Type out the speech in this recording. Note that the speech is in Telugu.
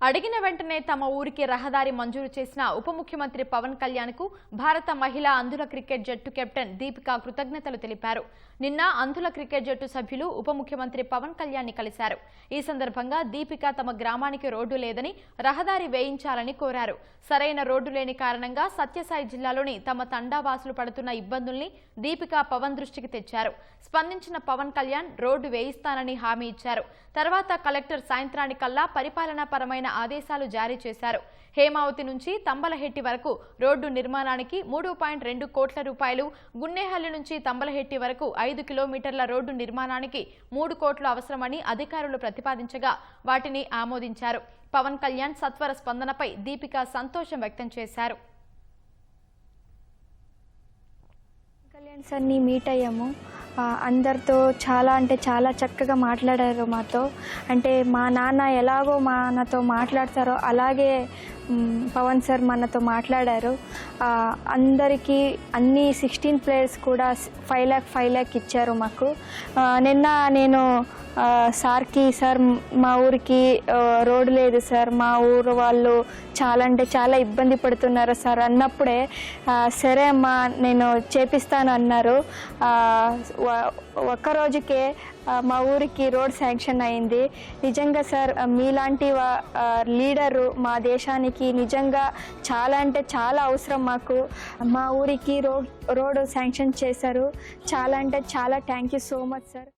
అడిగిన వెంటనే తమ ఊరికి రహదారి మంజూరు చేసిన ఉప ముఖ్యమంత్రి పవన్ కళ్యాణ్ కు భారత మహిళా అంధుల క్రికెట్ జట్టు కెప్టెన్ దీపిక కృతజ్ఞతలు తెలిపారు. నిన్న అంధుల క్రికెట్ జట్టు సభ్యులు ఉప ముఖ్యమంత్రి పవన్ కళ్యాణ్ ని కలిశారు. ఈ సందర్భంగా దీపిక తమ గ్రామానికి రోడ్డు లేదని రహదారి వేయించాలని కోరారు. సరైన రోడ్డు లేని కారణంగా సత్యసాయి జిల్లాలోని తమ తండావాసులు పడుతున్న ఇబ్బందుల్ని దీపిక పవన్ దృష్టికి తెచ్చారు. స్పందించిన పవన్ కళ్యాణ్ రోడ్డు వేయిస్తానని హామీ ఇచ్చారు. తర్వాత కలెక్టర్ సాయంత్రానికల్లా పరిపాలనాపరమైన ఆదేశాలు జారీ చేశారు. హేమావతి నుంచి తంబలహెట్టి వరకు రోడ్డు నిర్మాణానికి 3.2 కోట్ల రూపాయలు, గున్నేహల్లి నుంచి తంబలహెట్టి వరకు 5 కిలోమీటర్ల రోడ్డు నిర్మాణానికి 3 కోట్లు అవసరమని అధికారులు ప్రతిపాదించగా వాటిని ఆమోదించారు. పవన్ కళ్యాణ్ సత్వర స్పందనపై దీపిక సంతోషం వ్యక్తం చేశారు. కళ్యాణ్ సార్ని మీట్ అయ్యాము. అందరితో చాలా అంటే చాలా చక్కగా మాట్లాడారు మాతో. అంటే మా నాన్న ఎలాగో మనతో మాట్లాడతారో అలాగే పవన్ సార్ మనతో మాట్లాడారు. అందరికీ అన్ని 16 ప్లేయర్స్ కూడా 5 lakh ఇచ్చారు మాకు. నిన్న నేను సార్కి, సార్ మా ఊరికి రోడ్డు లేదు సార్, మా ఊరు వాళ్ళు చాలా అంటే చాలా ఇబ్బంది పడుతున్నారు సార్ అన్నప్పుడే సరే అమ్మా నేను చేపిస్తాను అన్నారు. ఒక్కరోజుకే మా ఊరికి రోడ్ శాంక్షన్ అయింది. నిజంగా సార్ మీలాంటి లీడరు మా దేశానికి నిజంగా చాలా అంటే చాలా అవసరం మాకు. మా ఊరికి రోడ్ శాంక్షన్ చేశారు. చాలా అంటే చాలా thank you so much sir.